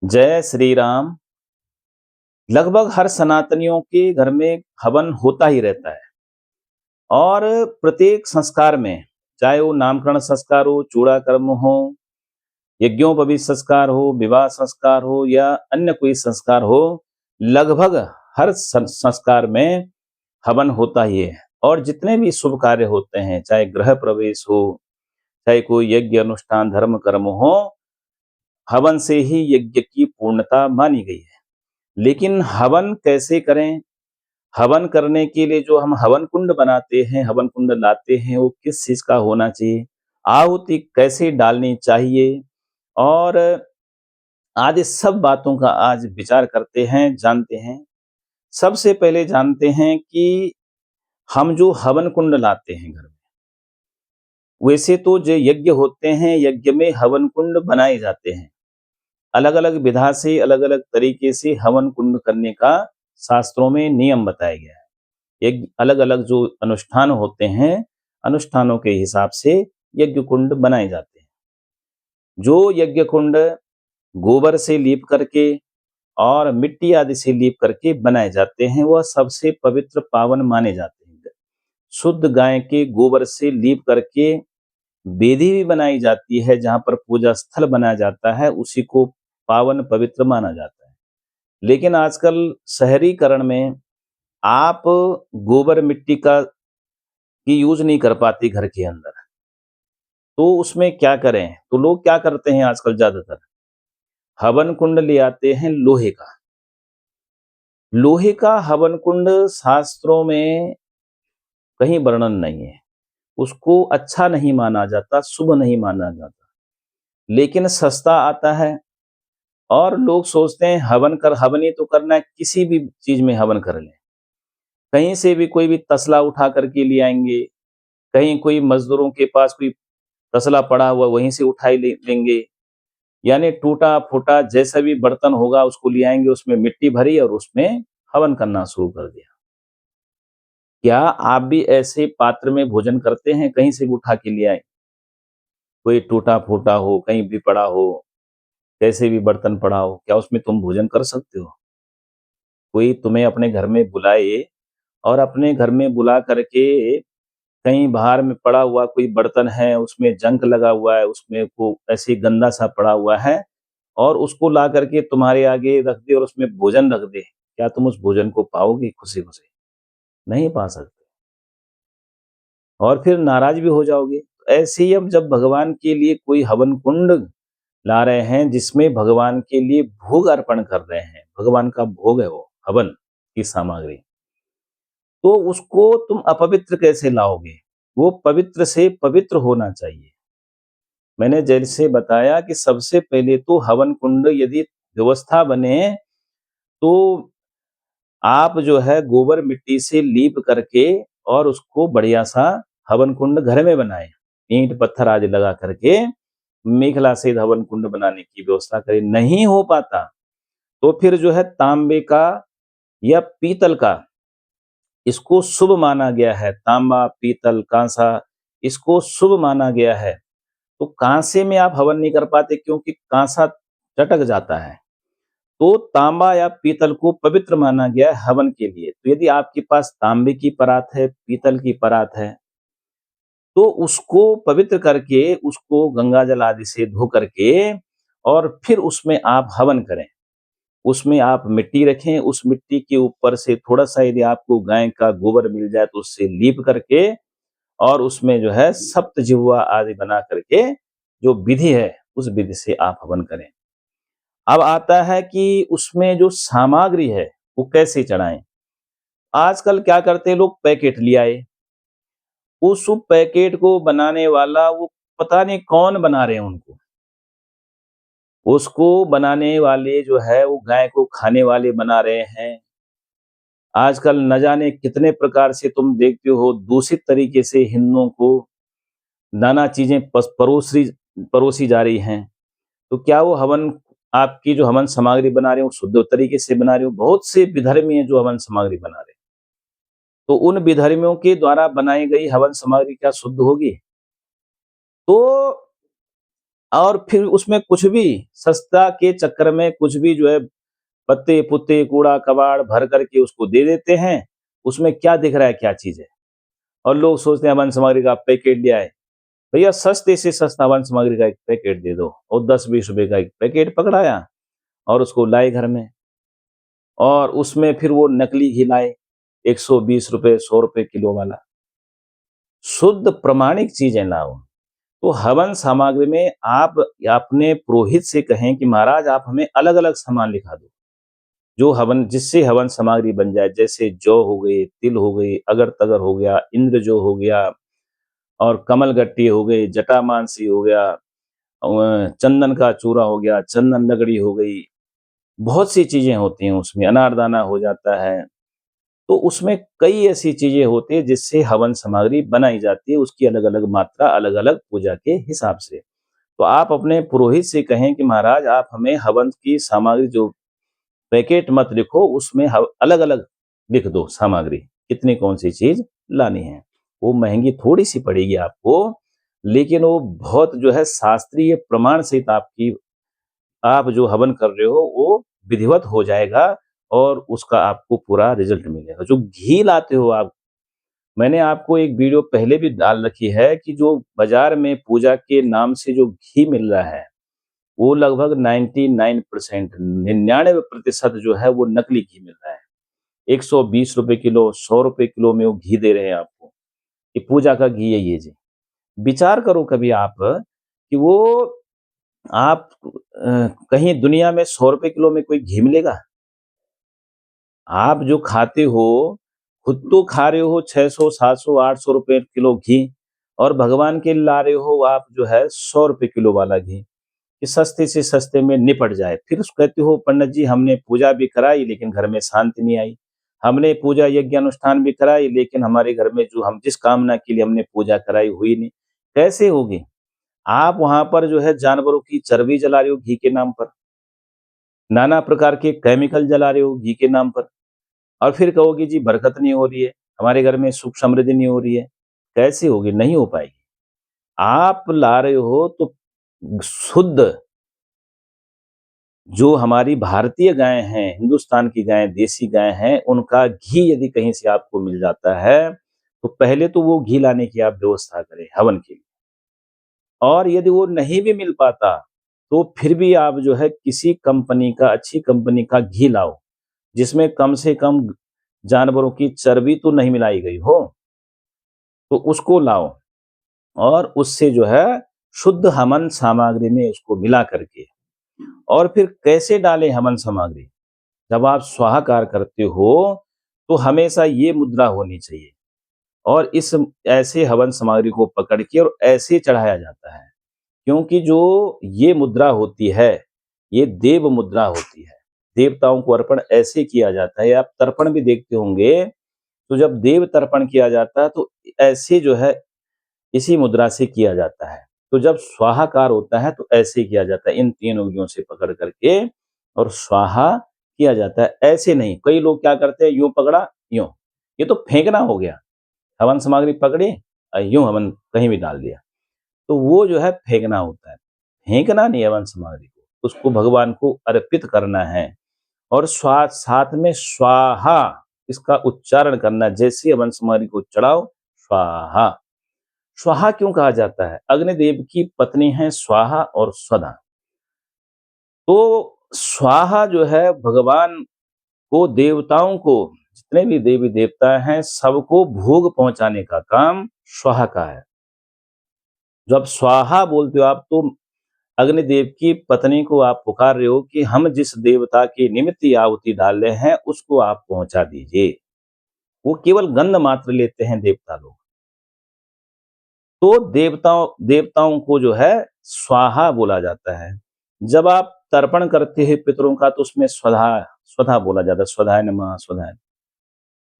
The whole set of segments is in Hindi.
जय श्री राम। लगभग हर सनातनियों के घर में हवन होता ही रहता है और प्रत्येक संस्कार में, चाहे वो नामकरण संस्कार हो, चूड़ा कर्म हो, यज्ञोपवीत संस्कार हो, विवाह संस्कार हो या अन्य कोई संस्कार हो, लगभग हर संस्कार में हवन होता ही है। और जितने भी शुभ कार्य होते हैं, चाहे गृह प्रवेश हो, चाहे कोई यज्ञ अनुष्ठान धर्म कर्म हो, हवन से ही यज्ञ की पूर्णता मानी गई है। लेकिन हवन कैसे करें? हवन करने के लिए जो हम हवन कुंड बनाते हैं, हवन कुंड लाते हैं, वो किस चीज का होना चाहिए, आहुति कैसे डालनी चाहिए, और आदि सब बातों का आज विचार करते हैं, जानते हैं। सबसे पहले जानते हैं कि हम जो हवन कुंड लाते हैं घर में, वैसे तो जो यज्ञ होते हैं, यज्ञ में हवन कुंड बनाए जाते हैं। अलग अलग विधा से, अलग अलग तरीके से हवन कुंड करने का शास्त्रों में नियम बताया गया है। एक अलग अलग जो अनुष्ठान होते हैं, अनुष्ठानों के हिसाब से यज्ञ कुंड बनाए जाते हैं। जो यज्ञ कुंड गोबर से लीप करके और मिट्टी आदि से लीप करके बनाए जाते हैं, वह सबसे पवित्र पावन माने जाते हैं। शुद्ध गाय के गोबर से लीप करके वेदी भी बनाई जाती है, जहां पर पूजा स्थल बनाया जाता है, उसी को पावन पवित्र माना जाता है। लेकिन आजकल शहरीकरण में आप गोबर मिट्टी का की यूज नहीं कर पाती घर के अंदर, तो उसमें क्या करें? तो लोग क्या करते हैं आजकल ज्यादातर, हवन कुंड ले आते हैं लोहे का। लोहे का हवन कुंड शास्त्रों में कहीं वर्णन नहीं है, उसको अच्छा नहीं माना जाता, शुभ नहीं माना जाता। लेकिन सस्ता आता है और लोग सोचते हैं हवन ही तो करना है, किसी भी चीज में हवन कर लें। कहीं से भी कोई भी तसला उठा करके ले आएंगे, कहीं कोई मजदूरों के पास कोई तसला पड़ा हुआ वहीं से उठाई लेंगे, यानी टूटा फूटा जैसा भी बर्तन होगा उसको ले आएंगे, उसमें मिट्टी भरी और उसमें हवन करना शुरू कर दिया। क्या आप भी ऐसे पात्र में भोजन करते हैं? कहीं से भी उठा के ले आए, कोई टूटा फूटा हो, कहीं भी पड़ा हो, कैसे भी बर्तन पड़ा हो, क्या उसमें तुम भोजन कर सकते हो? कोई तुम्हें अपने घर में बुलाए और अपने घर में बुला करके कहीं बाहर में पड़ा हुआ कोई बर्तन है, उसमें जंग लगा हुआ है, उसमें को ऐसे गंदा सा पड़ा हुआ है, और उसको ला करके तुम्हारे आगे रख दे और उसमें भोजन रख दे, क्या तुम उस भोजन को पाओगे खुशी खुशी? नहीं पा सकते, और फिर नाराज भी हो जाओगे। ऐसे ही अब जब भगवान के लिए कोई हवन कुंड ला रहे हैं, जिसमें भगवान के लिए भोग अर्पण कर रहे हैं, भगवान का भोग है वो हवन की सामग्री, तो उसको तुम अपवित्र कैसे लाओगे? वो पवित्र से पवित्र होना चाहिए। मैंने जैसे बताया कि सबसे पहले तो हवन कुंड यदि व्यवस्था बने, तो आप जो है गोबर मिट्टी से लीप करके और उसको बढ़िया सा हवन कुंड घर में बनाए, ईंट पत्थर आदि लगा करके मेखला से हवन कुंड बनाने की व्यवस्था करें। नहीं हो पाता तो फिर जो है तांबे का या पीतल का, इसको शुभ माना गया है। तांबा, पीतल, कांसा, इसको शुभ माना गया है। तो कांसे में आप हवन नहीं कर पाते क्योंकि कांसा चटक जाता है। तो तांबा या पीतल को पवित्र माना गया है हवन के लिए। तो यदि आपके पास तांबे की परात है, पीतल की परात है, तो उसको पवित्र करके, उसको गंगा जल आदि से धो करके और फिर उसमें आप हवन करें। उसमें आप मिट्टी रखें, उस मिट्टी के ऊपर से थोड़ा-सा यदि आपको गाय का गोबर मिल जाए तो उससे लीप करके और उसमें जो है सप्तजिह्वा आदि बना करके जो विधि है, उस विधि से आप हवन करें। अब आता है कि उसमें जो सामग्री है, वो कैसे चढ़ाएँ? आजकल क्या करते हैं लोग, पैकेट ले आए। उस पैकेट को बनाने वाला वो पता नहीं कौन बना रहे हैं उनको। उसको बनाने वाले जो है वो गाय को खाने वाले बना रहे हैं। आजकल न जाने कितने प्रकार से तुम देखते हो दूषित तरीके से हिंदुओं को नाना चीजें परोसी जा रही हैं। तो क्या वो हवन, आपकी जो हवन सामग्री बना रहे हो शुद्ध तरीके से बना रहे हो? बहुत से विधर्मी हैं जो हवन सामग्री बना रहे हैं, तो उन विधर्मियों के द्वारा बनाई गई हवन सामग्री क्या शुद्ध होगी? तो और फिर उसमें कुछ भी सस्ता के चक्कर में कुछ भी जो है पत्ते-पुत्ते, कूड़ा-कबाड़ भर कर के उसको दे देते हैं। उसमें क्या दिख रहा है, क्या चीज़ है? और लोग सोचते हैं हवन सामग्री का पैकेट लिया है। भैया सस्ते से सस्ता हवन सामग्री का एक पैकेट दे दो और 10-20 रुपए का एक पैकेट पकड़ाया और उसको लाए घर में और उसमें फिर वो नकली घी लाए, 120 रुपए, 100 रुपए किलो वाला। शुद्ध प्रमाणिक चीज़ें लाओ। तो हवन सामग्री में आप अपने पुरोहित से कहें कि महाराज आप हमें अलग-अलग सामान लिखा दो, जो हवन जिससे हवन सामग्री बन जाए। जैसे जौ हो गई, तिल हो गई, अगर-तगर हो गया, इंद्र जौ हो गया और कमलगट्टी हो गई, जटामांसी हो गया, चंदन का चूरा हो गया, चंदन लगड़ी हो गई। बहुत सी चीज़ें होती हैं उसमें, अनारदाना हो जाता है। तो उसमें कई ऐसी चीज़ें होती हैं जिससे हवन सामग्री बनाई जाती है, उसकी अलग-अलग मात्रा, अलग-अलग पूजा के हिसाब से। तो आप अपने पुरोहित से कहें कि महाराज आप हमें हवन की सामग्री जो पैकेट मत लिखो, उसमें अलग-अलग लिख दो सामग्री, कितनी कौन-सी चीज़ लानी है। वो महँगी थोड़ी-सी पड़ेगी आपको, लेकिन वो बहुत जो है शास्त्रीय प्रमाण सहित आपकी आप जो हवन कर रहे हो वो विधिवत हो जाएगा और उसका आपको पूरा रिज़ल्ट मिलेगा। जो घी लाते हो आप, मैंने आपको एक वीडियो पहले भी डाल रखी है कि जो बाज़ार में पूजा के नाम से जो घी मिल रहा है, वो लगभग 99% 99% जो है वो नकली घी मिल रहा है। 120 रुपए किलो, 100 रुपए किलो में वो घी दे रहे हैं आपको, कि पूजा का घी है ये जी। विचार करो कभी आप कि वो आप कहीं दुनिया में 100 रुपए किलो में कोई घी मिलेगा? आप जो खाते हो, खुद तो खा रहे हो 600, 700, 800 रुपए किलो घी और भगवान के लिए ला रहे हो आप जो है 100 रुपए किलो वाला घी, कि सस्ते से सस्ते में निपट जाए। फिर कहते हो पंडित जी हमने पूजा भी कराई लेकिन घर में शांति नहीं आई। हमने पूजा यज्ञ अनुष्ठान भी कराई लेकिन हमारे घर में जो हम जिस कामना के लिए हमने पूजा कराई हुई नहीं। कैसे होगी? आप वहाँ पर जो है जानवरों की चर्बी जला रहे हो घी के नाम पर, नाना प्रकार के केमिकल जला रहे हो घी के नाम पर और फिर कहोगे जी बरकत नहीं हो रही है, हमारे घर में सुख समृद्धि नहीं हो रही है। कैसे होगी? नहीं हो पाएगी। आप ला रहे हो तो शुद्ध जो हमारी भारतीय गाय हैं, हिंदुस्तान की गाय, देसी गाय हैं, उनका घी यदि कहीं से आपको मिल जाता है, तो पहले तो वो घी लाने की आप व्यवस्था करें हवन के लिए। और यदि वो नहीं भी मिल पाता, तो फिर भी आप जो है किसी कंपनी का, अच्छी कंपनी का घी लाओ, जिसमें कम से कम जानवरों की चर्बी तो नहीं मिलाई गई हो, तो उसको लाओ और उससे जो है शुद्ध हवन सामग्री में उसको मिला करके और फिर कैसे डालें हवन सामग्री? जब आप स्वाहाकार करते हो, तो हमेशा ये मुद्रा होनी चाहिए और इस ऐसे हवन सामग्री को पकड़ के और ऐसे चढ़ाया जाता है। क्योंकि जो ये मुद्रा होती है, ये देव मुद्रा होती है। देवताओं को अर्पण ऐसे किया जाता है, आप तर्पण भी देखते होंगे, तो जब देव तर्पण किया जाता है, तो ऐसे जो है इसी मुद्रा से किया जाता है। तो जब स्वाहाकार होता है, तो ऐसे किया जाता है, इन 3 उँगलियों से पकड़ करके और स्वाहा किया जाता है, ऐसे नहीं। कई लोग क्या करते हैं, यूँ पकड़ा, यूँ। ये तो फेंकना हो गया। हवन सामग्री पकड़ी यूँ हवन कहीं भी डाल दिया। तो वो जो है फेंकना होता है। फेंकना नहीं है हवन सामग्री को, उसको भगवान को अर्पित करना है और साथ में स्वाहा इसका उच्चारण करना है। जैसे ही हवन सामग्री को चढ़ाओ, स्वाहा। स्वाहा क्यों कहा जाता है? अग्निदेव की पत्नी हैं स्वाहा और स्वधा। तो स्वाहा जो है भगवान को, देवताओं को, जितने भी देवी देवता हैं सबको भोग पहुंचाने का काम स्वाहा का है। जब स्वाहा बोलते हो आप, तो अग्निदेव की पत्नी को आप पुकार रहे हो कि हम जिस देवता के निमित्त ये आहुति डाल रहे हैं उसको आप पहुंचा दीजिए। वो केवल गंध मात्र लेते हैं देवता लोग। तो देवताओं देवताओं को जो है स्वाहा बोला जाता है। जब आप तर्पण करते हैं पितरों का, तो उसमें स्वधा स्वधा बोला जाता है, स्वधाय नमः स्वधाय।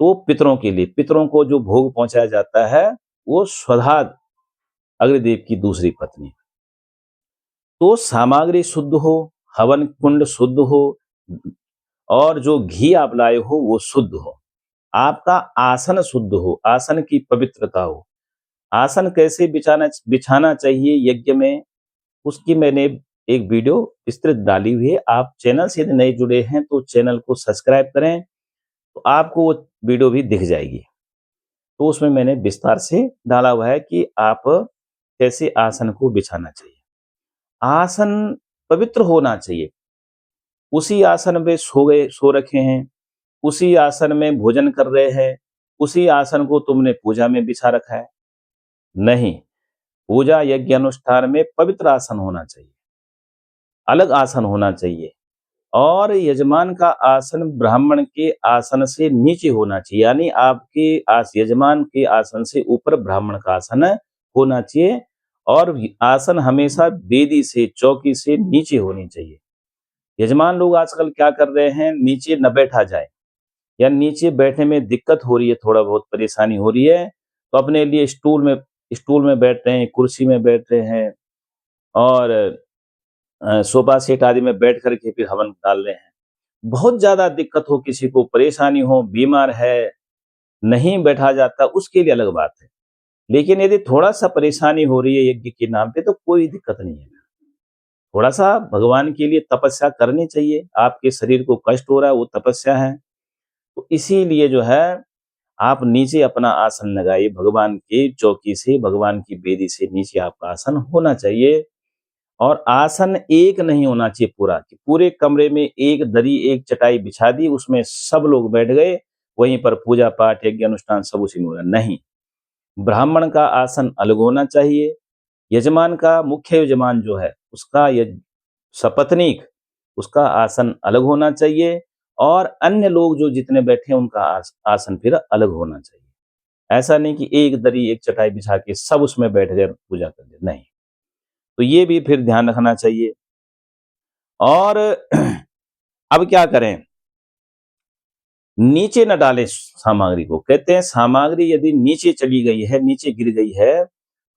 तो पितरों के लिए, पितरों को जो भोग पहुंचाया जाता है, वो स्वधा अग्निदेव की दूसरी पत्नी। तो सामग्री शुद्ध हो, हवन कुंड शुद्ध हो और जो घी आप लाए हो वो शुद्ध हो। आपका आसन शुद्ध हो, आसन की पवित्रता हो। आसन कैसे बिछाना बिछाना चाहिए यज्ञ में? उसकी मैंने एक वीडियो विस्तृत डाली हुई है। आप चैनल से यदि नए जुड़े हैं तो चैनल को सब्सक्राइब करें, तो आपको वो वीडियो भी दिख जाएगी। तो उसमें मैंने विस्तार से डाला हुआ है कि आप कैसे आसन को बिछाना चाहिए। आसन पवित्र होना चाहिए। उसी आसन में सो रखे हैं, उसी आसन में भोजन कर रहे हैं, उसी आसन को तुमने पूजा में बिछा रखा है। नहीं, पूजा यज्ञ अनुष्ठान में पवित्र आसन होना चाहिए, अलग आसन होना चाहिए। और यजमान का आसन ब्राह्मण के आसन से नीचे होना चाहिए, यानी आपके यजमान के आसन से ऊपर ब्राह्मण का आसन होना चाहिए। और आसन हमेशा वेदी से, चौकी से नीचे होनी चाहिए। यजमान लोग आजकल क्या कर रहे हैं, नीचे न बैठा जाए या नीचे बैठने में दिक्कत हो रही है, थोड़ा बहुत परेशानी हो रही है, तो अपने लिए स्टूल में बैठ रहे हैं, कुर्सी में बैठ रहे हैं, और सोफा सेट आदि में बैठ करके फिर हवन डाल रहे हैं। बहुत ज्यादा दिक्कत हो, किसी को परेशानी हो, बीमार है, नहीं बैठा जाता, उसके लिए अलग बात है। लेकिन यदि थोड़ा सा परेशानी हो रही है यज्ञ के नाम पे, तो कोई दिक्कत नहीं है। थोड़ा सा भगवान के लिए तपस्या करनी चाहिए। आपके शरीर को कष्ट हो रहा है, वो तपस्या है। तो इसीलिए जो है, आप नीचे अपना आसन लगाइए। भगवान के चौकी से, भगवान की बेदी से नीचे आपका आसन होना चाहिए। और आसन एक नहीं होना चाहिए पूरा, कि पूरे कमरे में एक दरी, एक चटाई बिछा दी, उसमें सब लोग बैठ गए, वहीं पर पूजा पाठ यज्ञ अनुष्ठान सब उसी में हो रहा। नहीं, ब्राह्मण का आसन अलग होना चाहिए। यजमान का, मुख्य यजमान जो है उसका, सपत्नीक, उसका आसन अलग होना चाहिए। और अन्य लोग जो जितने बैठे हैं उनका आसन फिर अलग होना चाहिए। ऐसा नहीं कि एक दरी, एक चटाई बिछा के सब उसमें बैठ गए पूजा कर दे, नहीं। तो ये भी फिर ध्यान रखना चाहिए। और अब क्या करें, नीचे न डालें सामग्री को। कहते हैं सामग्री यदि नीचे चली गई है, नीचे गिर गई है,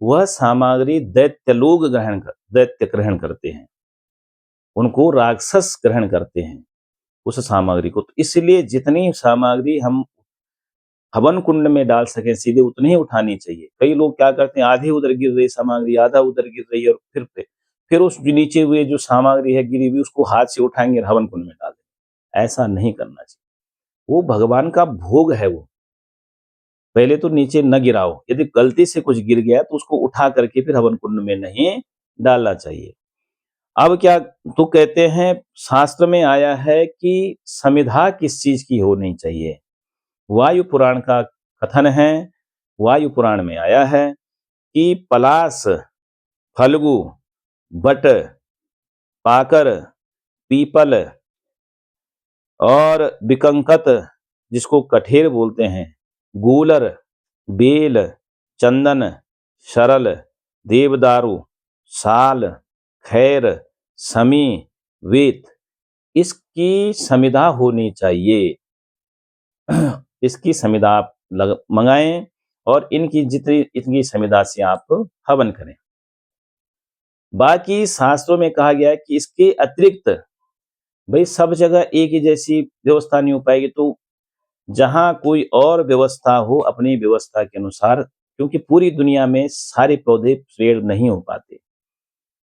वह सामग्री दैत्य ग्रहण करते हैं, उनको राक्षस ग्रहण करते हैं उस सामग्री को। तो इसलिए जितनी सामग्री हम हवन कुंड में डाल सकें सीधे, उतनी ही उठानी चाहिए। कई लोग क्या करते हैं, आधी उधर गिर रही सामग्री, आधा उधर गिर रही है, और फिर उस नीचे हुए जो सामग्री है गिरी हुई, उसको हाथ से उठाएंगे और हवन कुंड में डाल देंगे। ऐसा नहीं करना चाहिए। वो भगवान का भोग है। वो पहले तो नीचे न गिराओ। यदि गलती से कुछ गिर गया तो उसको उठा करके फिर हवन कुंड में नहीं डालना चाहिए। अब क्या तो कहते हैं, शास्त्र में आया है कि समिधा किस चीज की होनी चाहिए। वायु पुराण का कथन है, वायु पुराण में आया है कि पलाश, फल्गु, बट, पाकर, पीपल और बिकंकत, जिसको कठेर बोलते हैं, गूलर, बेल, चंदन, सरल, देवदारू, साल, खैर, समी, वेत, इसकी समिधा होनी चाहिए। इसकी समिधा आप मंगाएं, और इनकी इनकी समिधा से आप हवन करें। बाकी शास्त्रों में कहा गया है कि इसके अतिरिक्त, भाई सब जगह एक ही जैसी व्यवस्था नहीं हो पाएगी, तो जहां कोई और व्यवस्था हो अपनी व्यवस्था के अनुसार, क्योंकि पूरी दुनिया में सारे पौधे पेड़ नहीं हो पाते।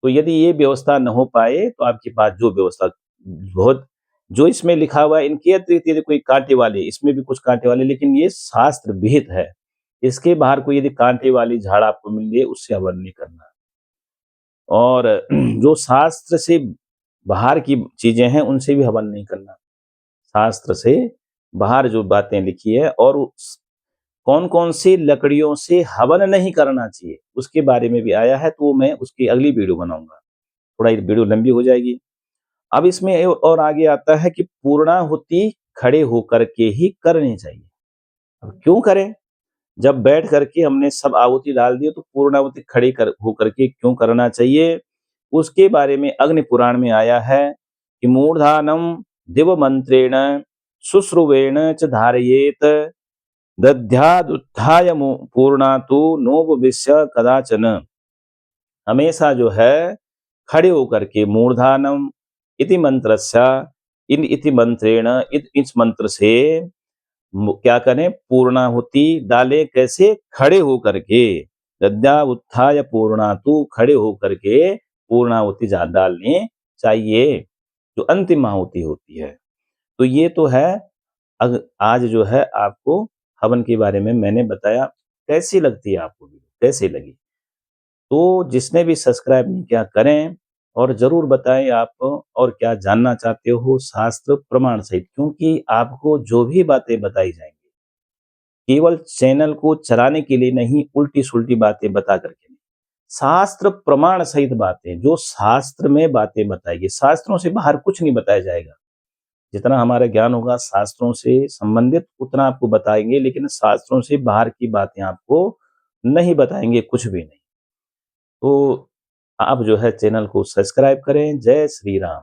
तो यदि ये व्यवस्था न हो पाए तो आपके पास जो व्यवस्था, बहुत जो इसमें लिखा हुआ है, इनके अतिरिक्त यदि कोई कांटे वाले, इसमें भी कुछ कांटे वाले, लेकिन ये शास्त्र विहित है। इसके बाहर कोई यदि कांटे वाली झाड़ आपको मिल जाए, उससे हवन नहीं करना। और जो शास्त्र से बाहर की चीजें हैं उनसे भी हवन नहीं करना। शास्त्र से बाहर जो बातें लिखी है, और कौन कौन सी लकड़ियों से हवन नहीं करना चाहिए उसके बारे में भी आया है, तो मैं उसकी अगली वीडियो बनाऊंगा। थोड़ा ये वीडियो लंबी हो जाएगी। अब इसमें और आगे आता है कि पूर्णाहुति खड़े होकर के ही करनी चाहिए। अब क्यों करें, जब बैठ करके हमने सब आहुति डाल दी, तो पूर्णाहुति खड़े होकर के क्यों करना चाहिए, उसके बारे में अग्नि पुराण में आया है कि मूर्धानम दिव मंत्रेण शुश्रुवेण च धारयेत दध्यादुत्थाय पूर्णा तो नोपविश्य कदाचन। हमेशा जो है खड़े होकर के, मूर्धानम इति मंत्रस्य, इन इति मंत्रेण, इस मंत्र से क्या करें, पूर्णाहुति डाले। कैसे, खड़े होकर के, दध्या उत्थाय पूर्णा तो, खड़े होकर के पूर्णाहुति डालनी चाहिए, जो अंतिम आहुति होती है। तो ये तो है, आज जो है आपको हवन के बारे में मैंने बताया। कैसी लगती है आपको वीडियो? कैसी लगी? तो जिसने भी सब्सक्राइब नहीं किया करें, और ज़रूर बताएँ आप और क्या जानना चाहते हो शास्त्र प्रमाण सहित, क्योंकि आपको जो भी बातें बताई जाएँगी, केवल चैनल को चलाने के लिए नहीं, उल्टी-सुल्टी बातें बता कर के नहीं। शास्त्र प्रमाण सहित बातें, जो शास्त्र में बातें बताई गई, शास्त्रों से बाहर कुछ नहीं बताया जाएगा। जितना हमारा ज्ञान होगा शास्त्रों से संबंधित, उतना आपको बताएँगे, लेकिन शास्त्रों से बाहर की बातें आपको नहीं बताएँगे, कुछ भी नहीं। तो आप जो है चैनल को सब्सक्राइब करें। जय श्री राम।